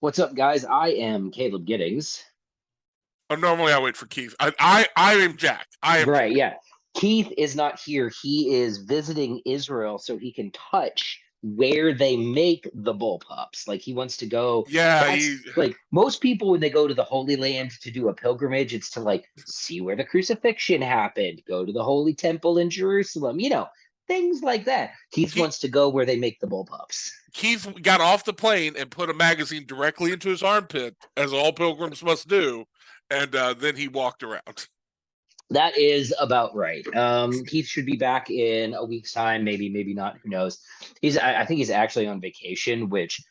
What's up, guys? I am Caleb Giddings. Normally I wait for Keith. I am Jack. I am Jack. Right, yeah. Keith is not here. He is visiting Israel so he can touch where they make the bullpups. Like he wants to go. Yeah, That's like most people when they go to the Holy Land to do a pilgrimage, it's to like see where the crucifixion happened, go to the Holy Temple in Jerusalem, things like that. Keith Keith, wants to go where they make the bullpups. Keith got off the plane and put a magazine directly into his armpit, as all pilgrims must do, and then he walked around. That is about right. Keith should be back in a week's time, maybe, maybe not. Who knows? I think he's actually on vacation, which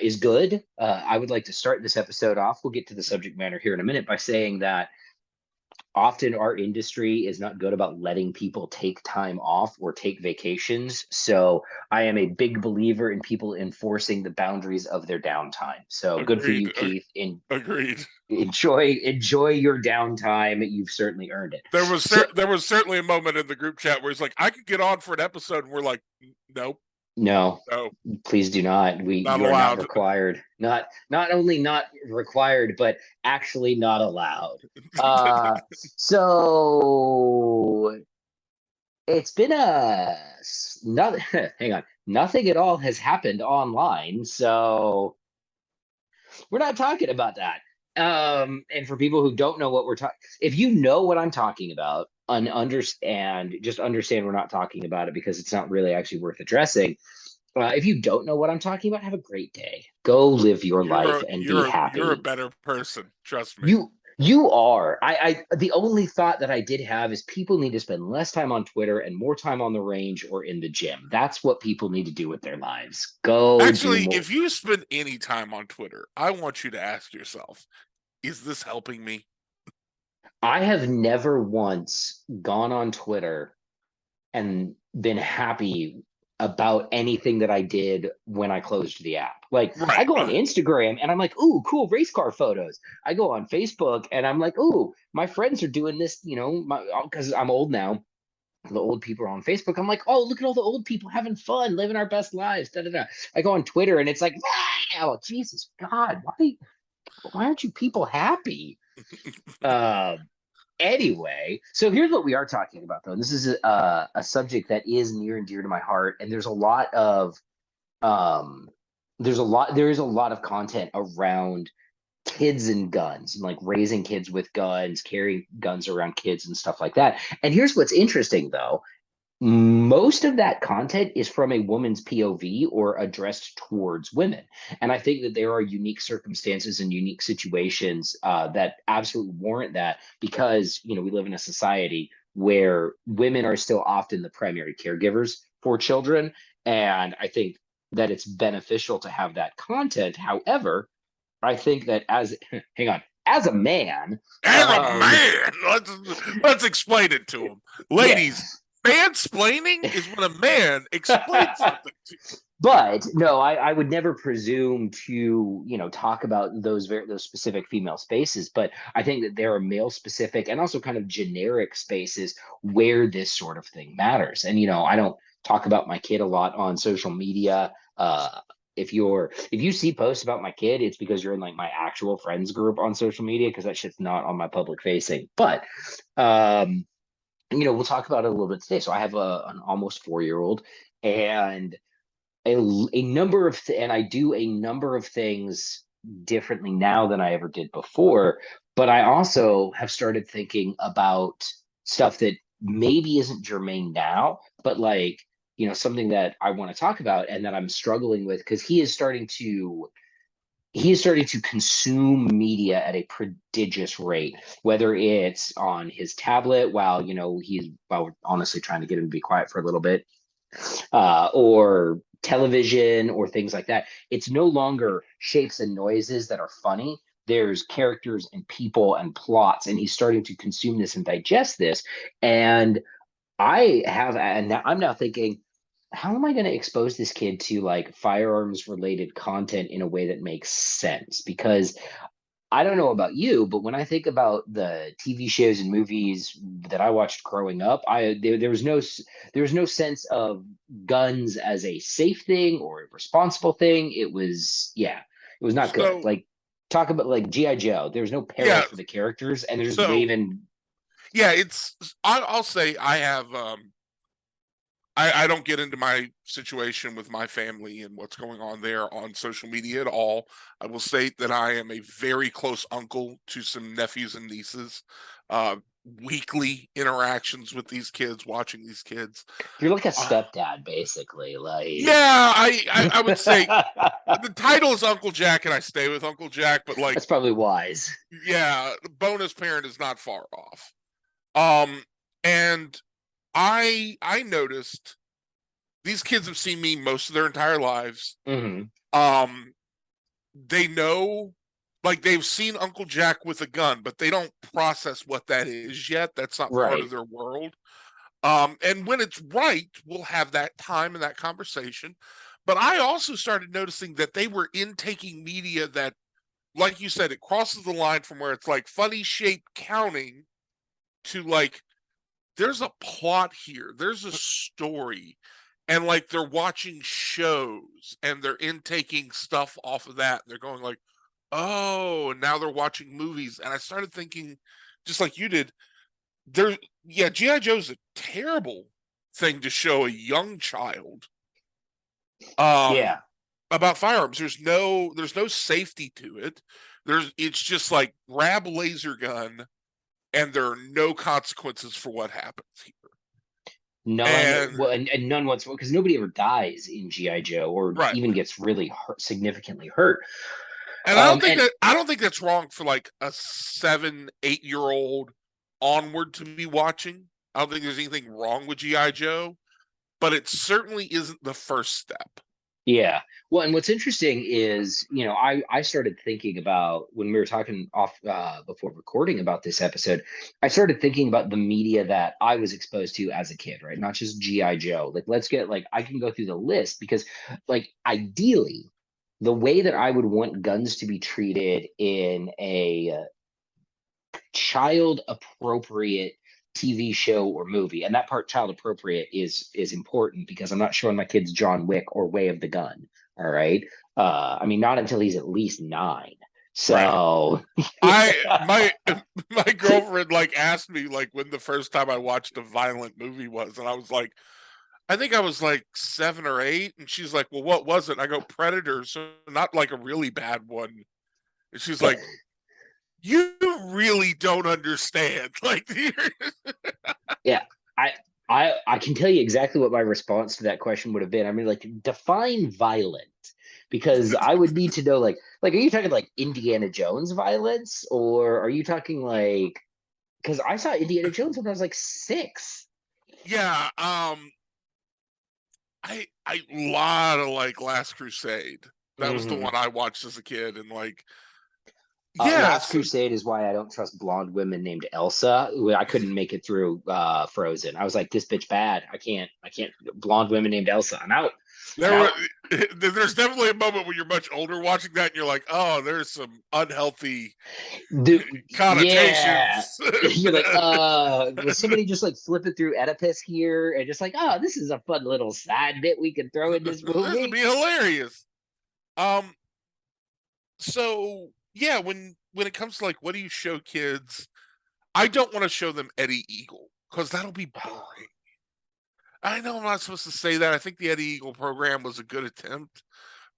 is good. I would like to start this episode off. We'll get to the subject matter here in a minute by saying that often our industry is not good about letting people take time off or take vacations. So I am a big believer in people enforcing the boundaries of their downtime. So good for Agreed. you, Keith. Agreed. Enjoy your downtime. You've certainly earned it. So There was certainly a moment in the group chat where he's like, "I could get on for an episode," and we're like, "Nope, no, no, please do not. not You are not allowed." required. Not only not required, but actually not allowed. So it's been a not hang on. Nothing at all has happened online, so we're not talking about that. And for people who don't know what we're talking, if you know what I'm talking about and understand, just understand we're not talking about it because it's not really actually worth addressing. If you don't know what I'm talking about, have a great day. Go live your life and be You're a happy. better person. Trust me. You are. The only thought that I did have is people need to spend less time on Twitter and more time on the range or in the gym. That's what people need to do with their lives. Go do Actually, more. if you spend any time on Twitter, I want you to ask yourself, is this helping me? I have never once gone on Twitter and been happy about anything that I did when I closed the app. Like I Right. go on Instagram and I'm like, ooh, cool race car photos. I go on Facebook and I'm like, ooh, my friends are doing this, because I'm old now. The old people are on Facebook. I'm like, oh, look at all the old people having fun, living our best lives. Da, da, da. I go on Twitter and it's like, wow, Jesus God, why aren't you people happy? Uh, Anyway, so here's what we are talking about, though. And this is a subject that is near and dear to my heart, and um, there is a lot of content around kids and guns, and like raising kids with guns, carrying guns around kids, and stuff like that. And here's what's interesting, though. Most of that content is from a woman's POV or addressed towards women. And I think that there are unique circumstances and unique situations that absolutely warrant that because, we live in a society where women are still often the primary caregivers for children. And I think that it's beneficial to have that content. However, I think that hang on, as a man, As a um, man, let's explain it to him, yeah, ladies. Mansplaining is when a man explains something to you. but no, I would never presume to, talk about those specific female spaces. But I think that there are male specific and also kind of generic spaces where this sort of thing matters. And I don't talk about my kid a lot on social media. If you see posts about my kid, it's because you're in like my actual friends group on social media because that shit's not on my public facing. But we'll talk about it a little bit today. So I have an almost 4-year old, and a number of and I do a number of things differently now than I ever did before. But I also have started thinking about stuff that maybe isn't germane now, but like something that I want to talk about and that I'm struggling with because he is starting to consume media at a prodigious rate, whether it's on his tablet while we're honestly trying to get him to be quiet for a little bit, or television or things like that. It's no longer shapes and noises that are funny. There's characters and people and plots, and he's starting to consume this and digest this. And I'm now thinking, how am I going to expose this kid to like firearms related content in a way that makes sense? Because I don't know about you, but when I think about the TV shows and movies that I watched growing up, there was no sense of guns as a safe thing or a responsible thing. It was, yeah. It was not good. So Like talk about like GI Joe. There's no peril yeah, for the characters, and they're just so waving. yeah, I'll say I have I don't get into my situation with my family and what's going on there on social media at all. I will state that I am a very close uncle to some nephews and nieces. Uh, Weekly interactions with these kids, watching these kids. You're like a Uh, stepdad, basically. Like yeah, I would say the title is Uncle Jack, and I stay with Uncle Jack. But like, that's probably wise. yeah, the bonus parent is not far off. Um, and I noticed these kids have seen me most of their entire lives. Hmm. Um, they know, like they've seen Uncle Jack with a gun, but they don't process what that is yet. That's not part of Right. their world. And when it's right, we'll have that time and that conversation. But I also started noticing that they were intaking media that, like you said, it crosses the line from where it's like funny shape counting to like there's a plot here, there's a story, and like they're watching shows and they're intaking stuff off of that. They're going like, oh, and now they're watching movies. And I started thinking, just like you did, there, yeah, GI Joe's a terrible thing to show a young child um Yeah. about firearms. There's no safety to it. It's just like grab a laser gun and there are no consequences for what happens here. None. And Well, and none whatsoever because nobody ever dies in GI Joe or right. even gets really hurt, significantly hurt. And And I don't think that's wrong for like a 7, 8 year old onward to be watching. I don't think there's anything wrong with GI Joe, but it certainly isn't the first step. yeah. Well, and what's interesting is, I started thinking about when we were talking off before recording about this episode, I started thinking about the media that I was exposed to as a kid, right? Not just GI Joe. Like, let's get like I can go through the list because, like, ideally, the way that I would want guns to be treated in a child appropriate TV show or movie, and that part child appropriate is important because I'm not showing my kids John Wick or Way of the Gun. All right. I mean, not until he's at least 9. Right. So I my my girlfriend like asked me like when the first time I watched a violent movie was, and I was like, I think I was like 7 or 8, and she's like, "Well, what was it?" And I go, "Predator," so not like a really bad one. And she's like, "You really don't understand." Like, yeah, I I can tell you exactly what my response to that question would have been. I mean, like define violent because I would need to know like are you talking like Indiana Jones violence or are you talking like because I saw Indiana Jones when I was like 6. yeah, I lot of like Last Crusade. That was the Hmm. one I watched as a kid, and like, yeah, Last so Crusade is why I don't trust blonde women named Elsa. I couldn't make it through Frozen. I was like, this bitch bad. I can't. Blonde women named Elsa. I'm out. I'm there were out. there's definitely a moment when you're much older watching that, and you're like, oh, there's some unhealthy Dude, yeah. connotations. You're like, was somebody just like flipping through Oedipus here and just like, oh, this is a fun little side bit we can throw in this This would movie? be hilarious. Um, so yeah, when it comes to like what do you show kids, I don't want to show them Eddie Eagle because that'll be boring. I know I'm not supposed to say that. I think the Eddie Eagle program was a good attempt,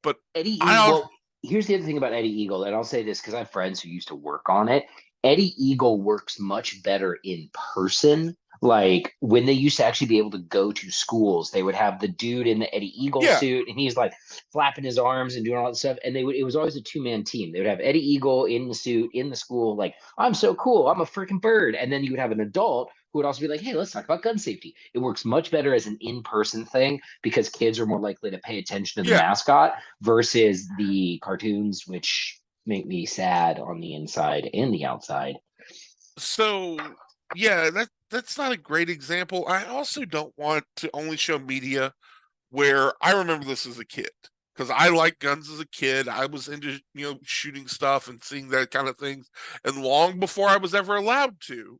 but Eddie Eagle. I Well, here's the other thing about Eddie Eagle, and I'll say this because I have friends who used to work on it. Eddie Eagle works much better in person. Like when they used to actually be able to go to schools, they would have the dude in the Eddie Eagle yeah, suit, and he's like flapping his arms and doing all that stuff. And they would it was always a 2-man team. They would have Eddie Eagle in the suit in the school, like I'm so cool, I'm a freaking bird. And then you would have an adult who would also be like, hey, let's talk about gun safety. It works much better as an in-person thing because kids are more likely to pay attention to the yeah. mascot versus the cartoons, which make me sad on the inside and the outside. So yeah, that's not a great example. I also don't want to only show media where I remember this as a kid because I liked guns as a kid. I was into shooting stuff and seeing that kind of things, and long before I was ever allowed to,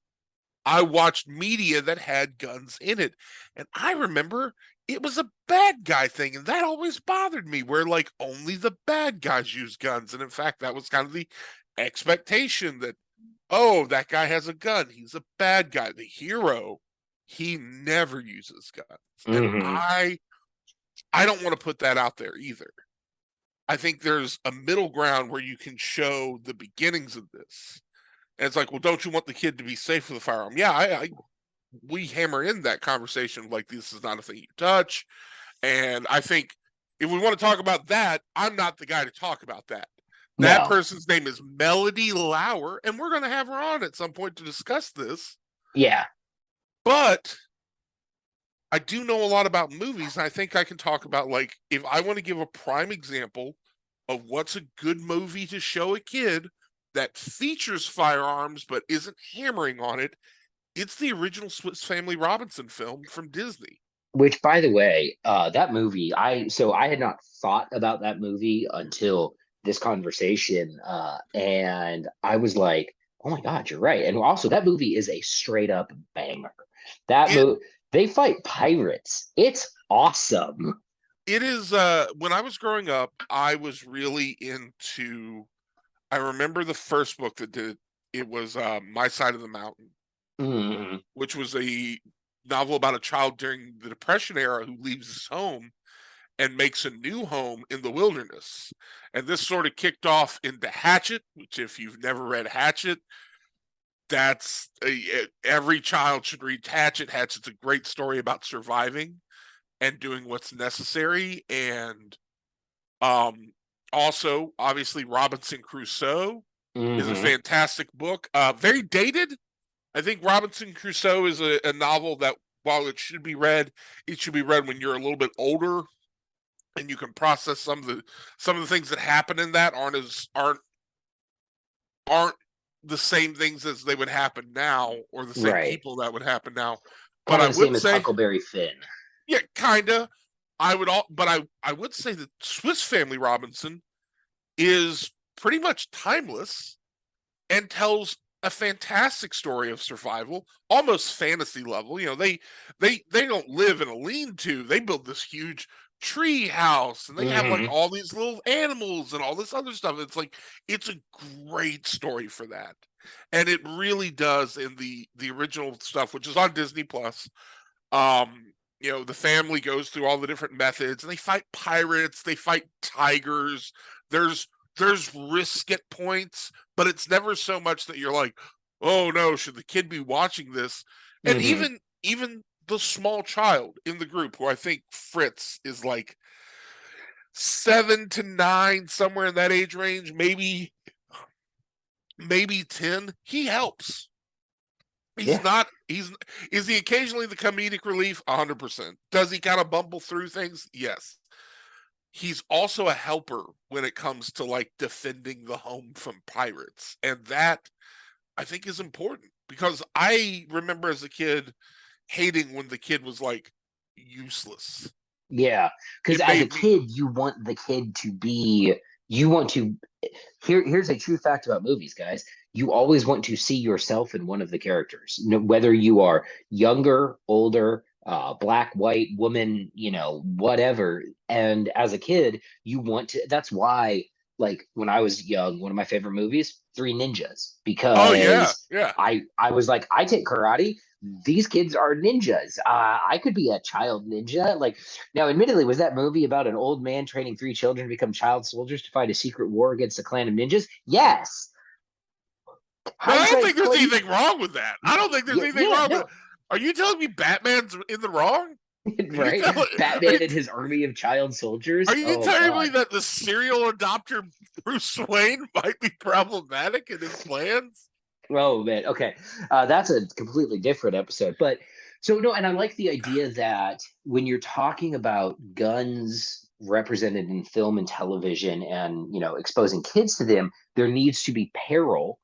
I watched media that had guns in it, and I remember it was a bad guy thing, and that always bothered me, where like only the bad guys use guns. And in fact, that was kind of the expectation that, oh, that guy has a gun, he's a bad guy. The hero, he never uses guns. And Hmm. I don't want to put that out there either. I think there's a middle ground where you can show the beginnings of this. And it's like, well, don't you want the kid to be safe with a firearm? Yeah, we hammer in that conversation like this is not a thing you touch. And I think if we want to talk about that, I'm not the guy to talk about that. That No. person's name is Melody Lauer, and we're going to have her on at some point to discuss this. Yeah. But I do know a lot about movies, and I think I can talk about, like, if I want to give a prime example of what's a good movie to show a kid that features firearms but isn't hammering on it, it's the original Swiss Family Robinson film from Disney. Which, by the way, that movie, I had not thought about that movie until this conversation, and I was like, oh my God, you're right. And also, that movie is a straight up banger. That It movie, they fight pirates. It's awesome. it is when I was growing up, I was really into, I remember the first book that did it was My Side of the Mountain, Hmm. which was a novel about a child during the Depression era who leaves his home and makes a new home in the wilderness. And this sort of kicked off into Hatchet, which, if you've never read Hatchet, every child should read Hatchet. Hatchet's a great story about surviving and doing what's necessary. And also, obviously, Robinson Crusoe is a Hmm. fantastic book. Very dated. I think Robinson Crusoe is a novel that, while it should be read when you're a little bit older and you can process some of the things that happen in that aren't the same things as they would happen now, or the same Right. people that would happen now. But Kind of I the same would as say, Huckleberry Finn. yeah, kinda. But I would say that Swiss Family Robinson is pretty much timeless and tells a fantastic story of survival, almost fantasy level. You know, they don't live in a lean-to. They build this huge tree house, and they have like Hmm. all these little animals and all this other stuff. It's like it's a great story for that. And it really does in the original stuff, which is on Disney Plus. The family goes through all the different methods, and they fight pirates, they fight tigers. There's there's risk at points, but it's never so much that you're like, oh no, should the kid be watching this? And Hmm. even the small child in the group, who I think Fritz is like 7 to 9, somewhere in that age range, maybe 10, he helps. He's Yeah. not. He's Is he occasionally the comedic relief? 100%. Does he kind of bumble through things? Yes. He's also a helper when it comes to like defending the home from pirates, and that I think is important, because I remember as a kid hating when the kid was like useless. Yeah, because It as a made me. kid, you want the kid to be, you want to, here's a true fact about movies, guys. You always want to see yourself in one of the characters, whether you are younger, older, black, white, woman, whatever. And as a kid, you want to, that's why, like, when I was young, one of my favorite movies, Three Ninjas, Oh yeah, because yeah. I was like, I take karate. These kids are ninjas. I could be a child ninja. Like, now, admittedly, was that movie about an old man training three children to become child soldiers to fight a secret war against a clan of ninjas? Yes. But I don't Hindsight's think there's 20. anything wrong with that. I don't think there's Yeah, anything yeah, wrong with it. no. Are you telling me Batman's in the wrong? Are you Right? telling are Batman you and his army of child Are soldiers. you Oh telling me God. that the serial adopter Bruce Wayne might be problematic in his plans? Oh man. Okay. That's a completely different episode. But so no, and I like the idea that when you're talking about guns represented in film and television and exposing kids to them, there needs to be peril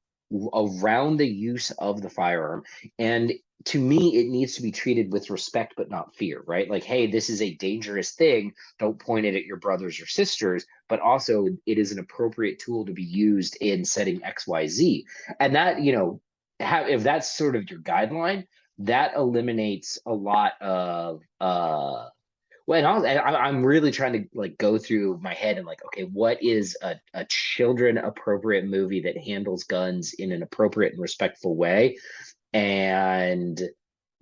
around the use of the firearm. And to me, it needs to be treated with respect but not fear, right? Like, hey, this is a dangerous thing. Don't point it at your brothers or sisters, but also it is an appropriate tool to be used in setting XYZ. And that, if that's sort of your guideline, that eliminates a lot of Well, I'm really trying to like go through my head and like, okay, what is a children appropriate movie that handles guns in an appropriate and respectful way? And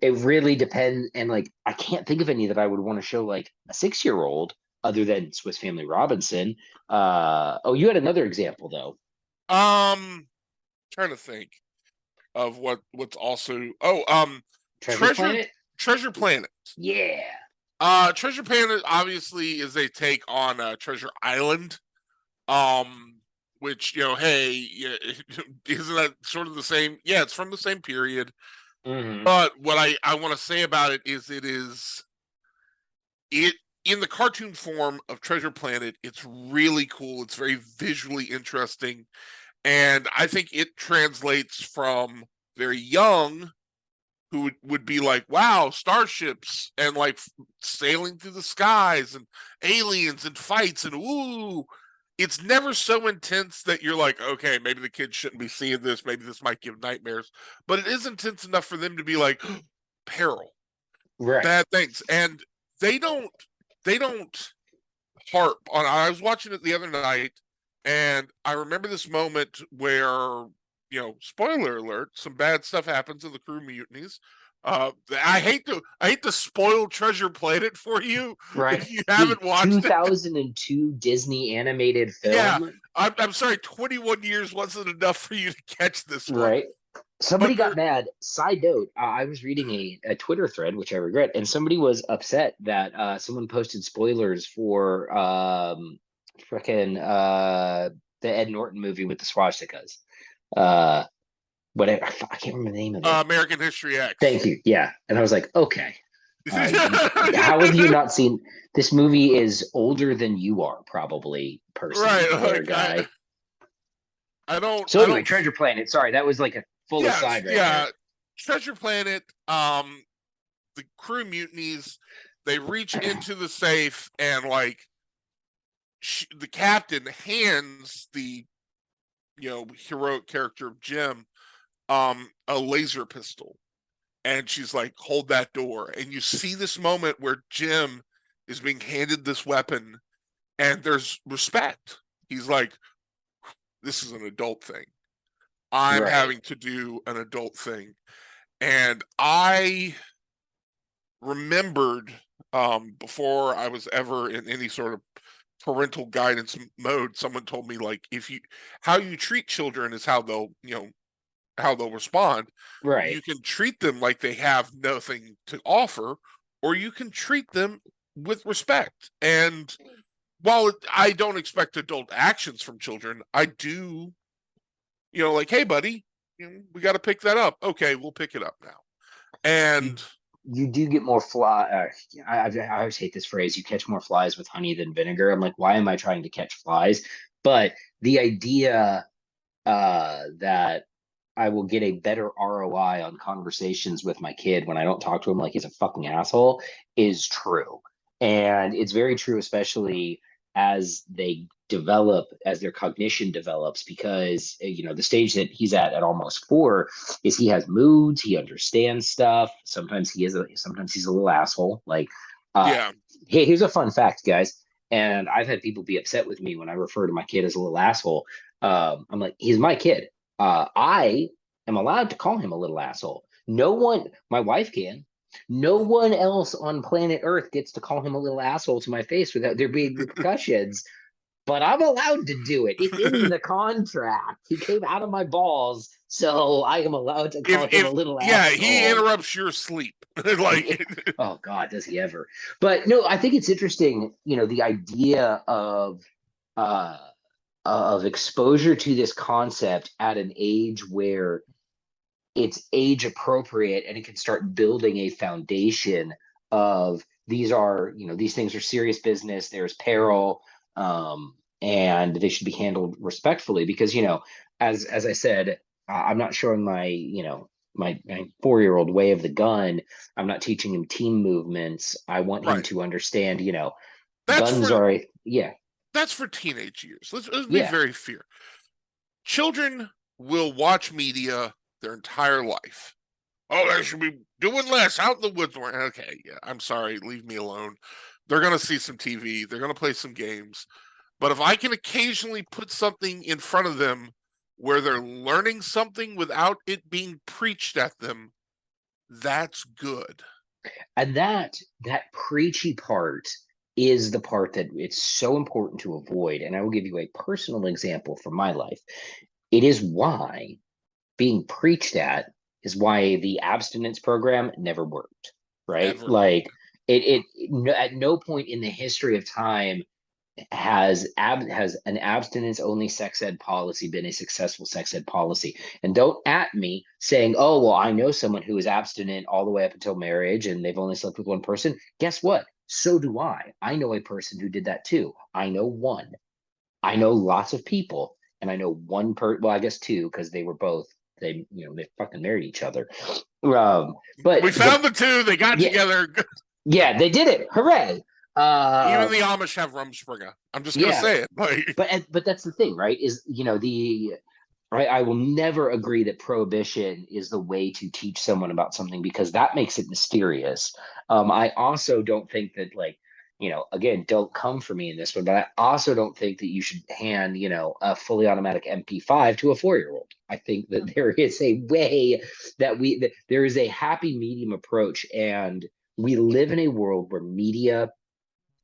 it really depends. And like, I can't think of any that I would want to show like a 6-year-old other than Swiss Family Robinson. Oh, you had another example though. Um, trying to think of what's also Treasure Treasure Planet? Treasure Planet. Yeah. Treasure Planet obviously is a take on Treasure Island. Which, hey, yeah, isn't that sort of the same? Yeah, it's from the same period. Hmm. But what I want to say about it is it in the cartoon form of Treasure Planet, it's really cool. It's very visually interesting. And I think it translates from very young, who would be like, wow, starships and like sailing through the skies and aliens and fights and ooh. It's never so intense that you're like, okay, maybe the kids shouldn't be seeing this. Maybe this might give nightmares. But it is intense enough for them to be like, peril, Right. bad things. And they don't they don't harp on. I was watching it the other night, and I remember this moment where, spoiler alert, some bad stuff happens in the crew mutinies. I hate to spoil Treasure Planet for you Right. if you The haven't watched it. 2002 Disney animated Yeah, film. I'm sorry, 21 years wasn't enough for you to catch this one. Right. Somebody But got there, mad. Side note, I was reading a Twitter thread, which I regret, and somebody was upset that someone posted spoilers for frickin' the Ed Norton movie with the swastikas. Uh whatever, I can't remember the name of it. American History X. Thank you. Yeah. And I was like, okay. How have you not seen this movie is older than you are, probably, person Right, there, like guy. I don't So I anyway, don't Treasure Planet. Sorry, that was like a full yeah, aside right yeah. there. Treasure Planet, the crew mutinies, they reach into the safe and like the captain hands the heroic character of Jim a laser pistol, and she's like, hold that door. And you see this moment where Jim is being handed this weapon, and there's respect. He's like, this is an adult thing. I'm Right. having to do an adult thing. And I remembered, before I was ever in any sort of parental guidance mode, someone told me, like, if you how you treat children is how they'll respond. Right. You can treat them like they have nothing to offer, or you can treat them with respect. And while I don't expect adult actions from children, I do, like, hey buddy, we got to pick that up. Okay, we'll pick it up now. You And you do get more fly. I always hate this phrase. You catch more flies with honey than vinegar. I'm like, why am I trying to catch flies? But the idea that I will get a better ROI on conversations with my kid when I don't talk to him like he's a fucking asshole is true. And it's very true, especially as they develop, as their cognition develops, because, the stage that he's at almost 4 is he has moods, he understands stuff. Sometimes he's a little asshole. Like, uh, yeah, hey, here's a fun fact, guys. And I've had people be upset with me when I refer to my kid as a little asshole. I'm like, he's my kid. I am allowed to call him a little asshole. No one, my wife can. No one else on planet Earth gets to call him a little asshole to my face without there being repercussions. But I'm allowed to do it. It's in the contract. He came out of my balls, so I am allowed to call him a if little yeah, he asshole. interrupts your sleep. Like, Oh God, does he ever? But no, I think it's interesting. The idea uh, of exposure to this concept at an age where it's age appropriate and it can start building a foundation of these things are serious business, there's peril, and they should be handled respectfully because as I said, I'm not showing my 4-year-old way of the gun. I'm not teaching him team movements. I want him right. to understand, That's guns for are yeah. that's for teenage years. Let's be Yeah. very fair. Children will watch media their entire life. Oh, they should be doing less out in the woods more. Okay, yeah, I'm sorry, leave me alone. They're going to see some TV. They're going to play some games. But if I can occasionally put something in front of them where they're learning something without it being preached at them, that's good. And that preachy part is the part that it's so important to avoid. And I will give you a personal example from my life. It is why being preached at is why the abstinence program never worked, right? Ever. Like at no point in the history of time has an abstinence only sex ed policy been a successful sex ed policy. And don't at me saying, oh well, I know someone who is abstinent all the way up until marriage and they've only slept with one person. Guess what? So do I know a person who did that too. I know one. I know lots of people, and I know well, I guess two, because they were both, they fucking married each other. But We found the two, they got yeah, together. yeah, they did it. Hooray. Even the Amish have Rumspringa. I'm just gonna Yeah, say it. Like, but that's the thing, right? Is right. I will never agree that prohibition is the way to teach someone about something because that makes it mysterious. I also don't think that again, don't come for me in this one, but I also don't think that you should hand a fully automatic MP5 to a 4-year-old. I think that there is a way that there is a happy medium approach, and we live in a world where media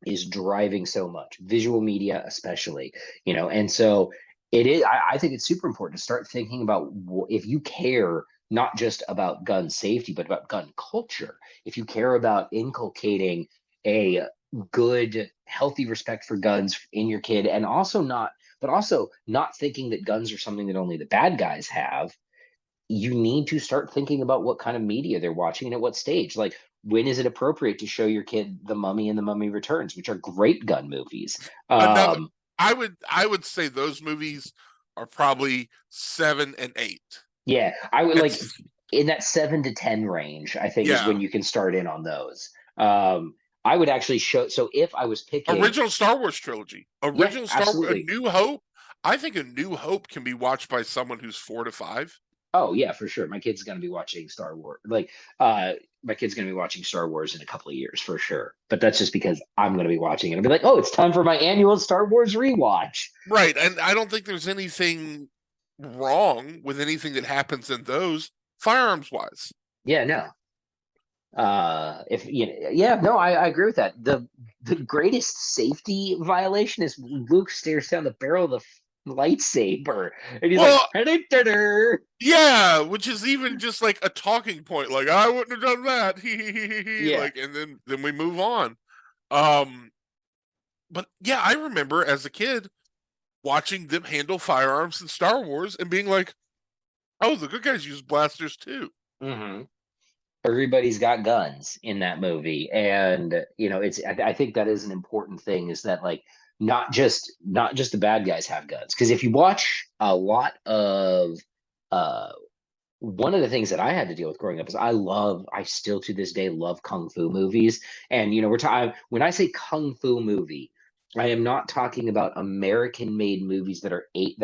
is driving so much, visual media especially, and so it is. I think it's super important to start thinking about if you care not just about gun safety, but about gun culture. If you care about inculcating a good, healthy respect for guns in your kid, and also not thinking that guns are something that only the bad guys have, you need to start thinking about what kind of media they're watching and at what stage. Like, when is it appropriate to show your kid The Mummy and The Mummy Returns, which are great gun movies? another, I would say those movies are probably 7 and 8. Yeah, I would like It's in that 7 to 10 range, I think is yeah. when you can start in on those. I would actually show, so if I was picking, Original Star Wars trilogy. yeah, Original Star A absolutely. New Hope. I think A New Hope can be watched by someone who's 4 to 5. Oh yeah, for sure. My kid's gonna be watching Star Wars. My kid's gonna be watching Star Wars in a couple of years for sure. But that's just because I'm gonna be watching it. I'll be like, oh, it's time for my annual Star Wars rewatch. Right. And I don't think there's anything wrong with anything that happens in those firearms wise. Yeah, no. If yeah, no, I agree with that. The greatest safety violation is Luke stares down the barrel of the lightsaber and he's like, Well, "Hey-da-da-da." yeah, which is even just like a talking point. Like, I wouldn't have done that. Yeah. Like, and then we move on. Um, but yeah, I remember as a kid watching them handle firearms in Star Wars and being like, oh, the good guys use blasters too. Hmm. Everybody's got guns in that movie, and I think that is an important thing, is that like not just the bad guys have guns, because if you watch a lot of uh one of the things that I had to deal with growing up is I still to this day love kung fu movies. And we're talking, when I say kung fu movie, I am not talking about American made movies that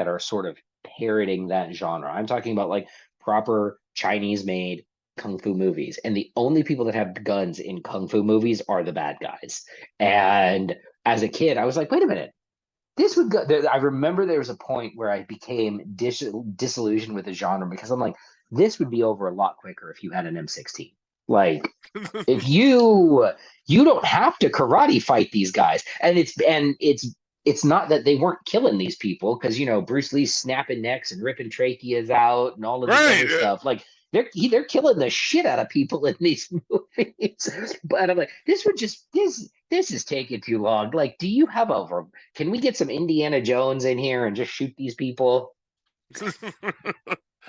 are sort of parroting that genre. I'm talking about like proper Chinese made kung fu movies. And the only people that have guns in kung fu movies are the bad guys. And as a kid, I was like, wait a minute, this would go. I remember there was a point where I became disillusioned with the genre, because I'm like, this would be over a lot quicker if you had an M16. Like, if you don't have to karate fight these guys, and it's not that they weren't killing these people, because Bruce Lee's snapping necks and ripping tracheas out and all of this Right. other stuff. Like, they're killing the shit out of people in these movies. But I'm like, this is taking too long. Like, do you have can we get some Indiana Jones in here and just shoot these people?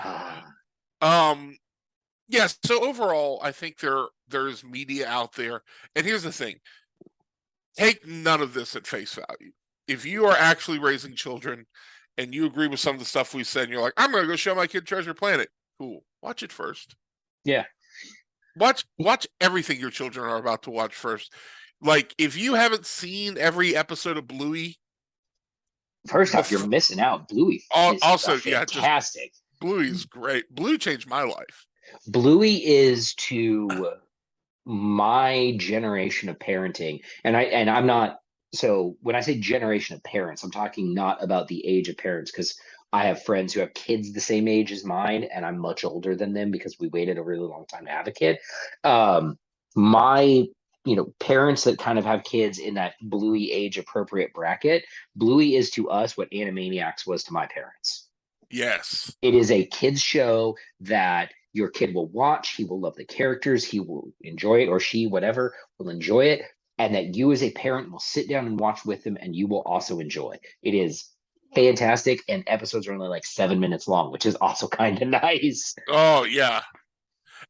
Ah, um, yes. So overall, I think there's media out there. And here's the thing. Take none of this at face value. If you are actually raising children and you agree with some of the stuff we said, and you're like, I'm going to go show my kid Treasure Planet. Cool. Watch it first. yeah. Watch everything your children are about to watch first. Like, if you haven't seen every episode of Bluey, First off, you're missing out. Bluey is also, yeah, just fantastic. Bluey's great. Bluey changed my life. Bluey is to my generation of parenting, and I'm not, so when I say generation of parents, I'm talking not about the age of parents, because I have friends who have kids the same age as mine, and I'm much older than them because we waited a really long time to have a kid. My parents that kind of have kids in that Bluey age appropriate bracket, Bluey is to us what Animaniacs was to my parents. Yes. It is a kids show that your kid will watch. He will love the characters. He will enjoy it, or she, whatever, will enjoy it. And that you as a parent will sit down and watch with them, and you will also enjoy. It is fantastic. And episodes are only like 7 minutes long, which is also kind of nice. Oh yeah.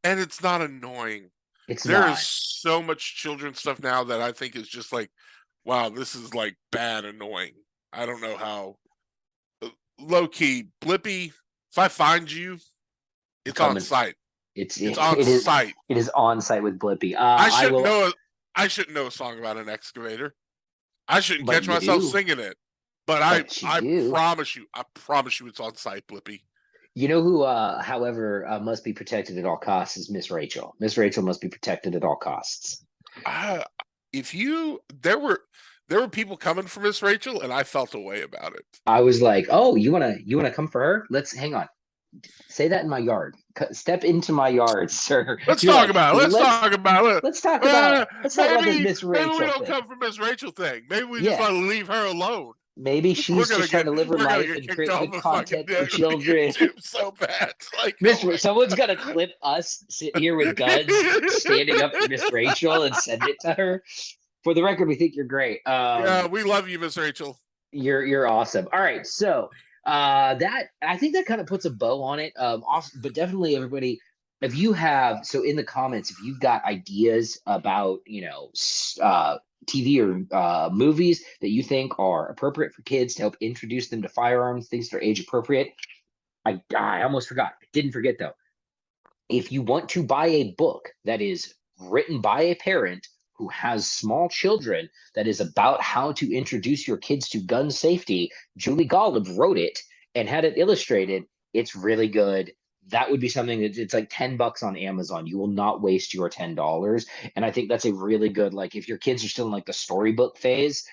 And it's not annoying. It's There is not. so much children's stuff now that I think is just like, wow, this is like bad annoying. I don't know how. Low key, Blippi, if I find you, it's on Coming. site. It's It's on it is site. it is on site with Blippi. I I shouldn't will, know. I shouldn't know a song about an excavator. I shouldn't but catch you myself do. singing it. But But you I do. promise you, it's on site, Blippi. You know who, however, must be protected at all costs is Miss Rachel. Miss Rachel must be protected at all costs. I, if you there were people coming for Miss Rachel, and I felt a way about it. I was like, "Oh, you wanna come for her? Let's hang on. Say that in my yard. Step into my yard, sir." Let's You're talk like, about it. Let's talk about it. let's talk about this Maybe Miss we Rachel don't thing. come for Miss Rachel thing. Maybe we just Yeah, want to leave her alone. maybe she's just trying to live her We're gonna life get and kicked create off good the fucking content for children. YouTube so bad. Like, Miss, oh my someone's gonna clip us sitting here with guns, standing up for Miss Rachel, and send it to her. For the record, we think you're great. Yeah, we love you, Miss Rachel. You're awesome. All right, so that, I think that kind of puts a bow on it. Also, but definitely everybody, if you have, so in the comments, if you've got ideas about TV or movies that you think are appropriate for kids to help introduce them to firearms, things that are age appropriate. I almost forgot. I didn't forget though. If you want to buy a book that is written by a parent who has small children, that is about how to introduce your kids to gun safety, Julie Golub wrote it and had it illustrated. It's really good. That would be something that it's like $10 on Amazon. You will not waste your $10. And I think that's a really good, like, if your kids are still in like the storybook phase,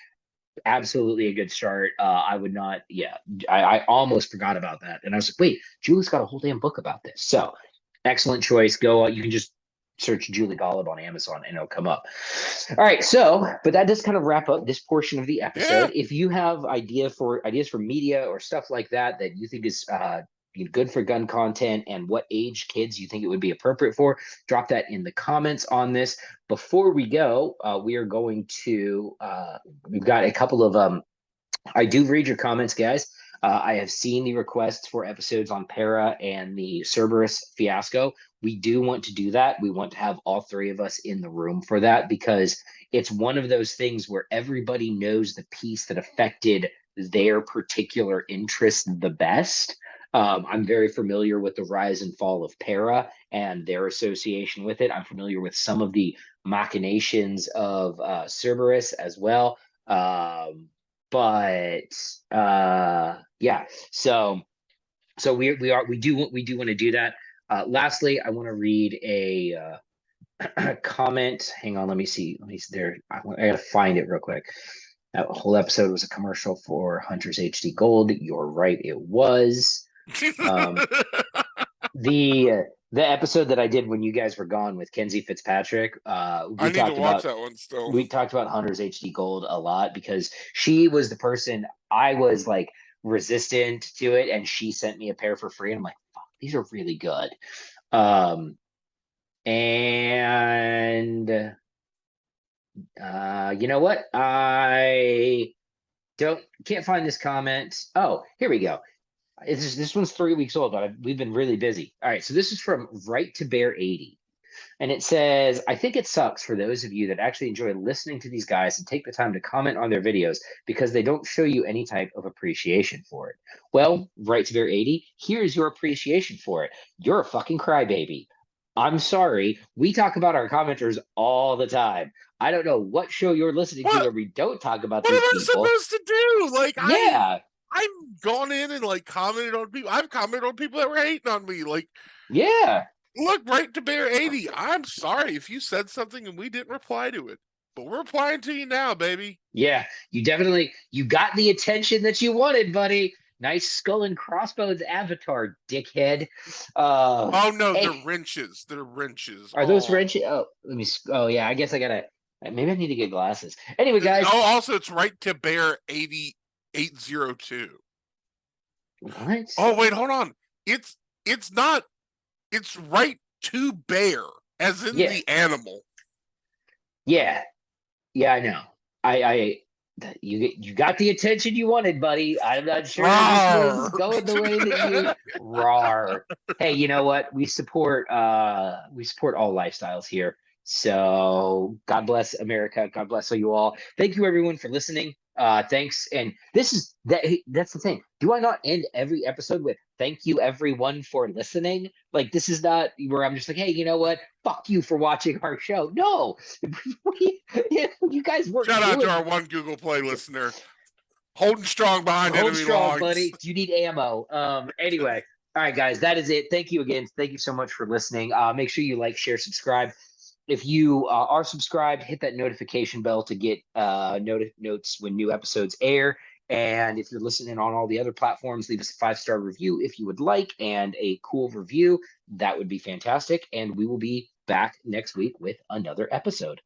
absolutely a good start. I would not, yeah, I almost forgot about that. And I was like, wait, Julie's got a whole damn book about this. So excellent choice. Go, you can just search Julie Golub on Amazon and it'll come up. All right. So, but that does kind of wrap up this portion of the Yeah. episode. If you have ideas for media or stuff like that, that you think is, good for gun content and what age kids you think it would be appropriate for, drop that in the comments on this. Before we go, we are going to, we've got a couple of, I do read your comments, guys. I have seen the requests for episodes on Para and the Cerberus fiasco. We do want to do that. We want to have all three of us in the room for that because it's one of those things where everybody knows the piece that affected their particular interest the best. I'm very familiar with the rise and fall of Para and their association with it. I'm familiar with some of the machinations of Cerberus as well. But yeah, so we do want to do that. Lastly, I want to read a comment. Hang on, let me see. There. I gotta find it real quick. That whole episode was a commercial for Hunter's HD Gold. You're right, it was. Um, the episode that I did when you guys were gone with Kenzie Fitzpatrick, I need to watch that one still. we talked about Hunter's HD Gold a lot because she was the person I was like resistant to it, and she sent me a pair for free. And I'm like, fuck, these are really good. And you know what? I can't find this comment. Oh, here we go. This one's 3 weeks old, but we've been really busy. All right, so this is from Right to Bear 80. And it says, I think it sucks for those of you that actually enjoy listening to these guys and take the time to comment on their videos because they don't show you any type of appreciation for it. Well, Right to Bear 80, here's your appreciation for it. You're a fucking crybaby. I'm sorry. We talk about our commenters all the time. I don't know what show you're listening to What? where we don't talk about What these am I people. supposed to do? Like, Yeah. I've gone in and like commented on people. I've commented on people that were hating on me. Like, Yeah. Look, right to Bear 80. I'm sorry if you said something and we didn't reply to it, but we're replying to you now, baby. Yeah, you got the attention that you wanted, buddy. Nice skull and crossbones avatar, dickhead. Oh no, they're Hey, wrenches. They're wrenches. are those Oh. wrenches? Oh, oh yeah, I guess I gotta. Maybe I need to get glasses. Anyway, guys. Oh, also it's right to Bear 8802. What? Oh wait, hold on. It's not. It's right to bear, as in Yeah, the animal. yeah, yeah. I know. I you got the attention you wanted, buddy. I'm not sure this was Rawr. going the way that you rawr. Hey, you know what? We support all lifestyles here. So God bless America. God bless you all. Thank you everyone for listening. Thanks. And that's the thing. Do I not end every episode with thank you everyone for listening? Like this is not where I'm just like, hey, you know what? Fuck you for watching our show. No, you guys weren't Shout out to doing our one Google Play listener, holding strong behind hold enemy strong, lines. buddy. Do you need ammo? Anyway, all right, guys, that is it. Thank you again. Thank you so much for listening. Make sure you like, share, subscribe. If you are subscribed, hit that notification bell to get notes when new episodes air. And if you're listening on all the other platforms, leave us a 5-star review if you would like and a cool review. That would be fantastic. And we will be back next week with another episode.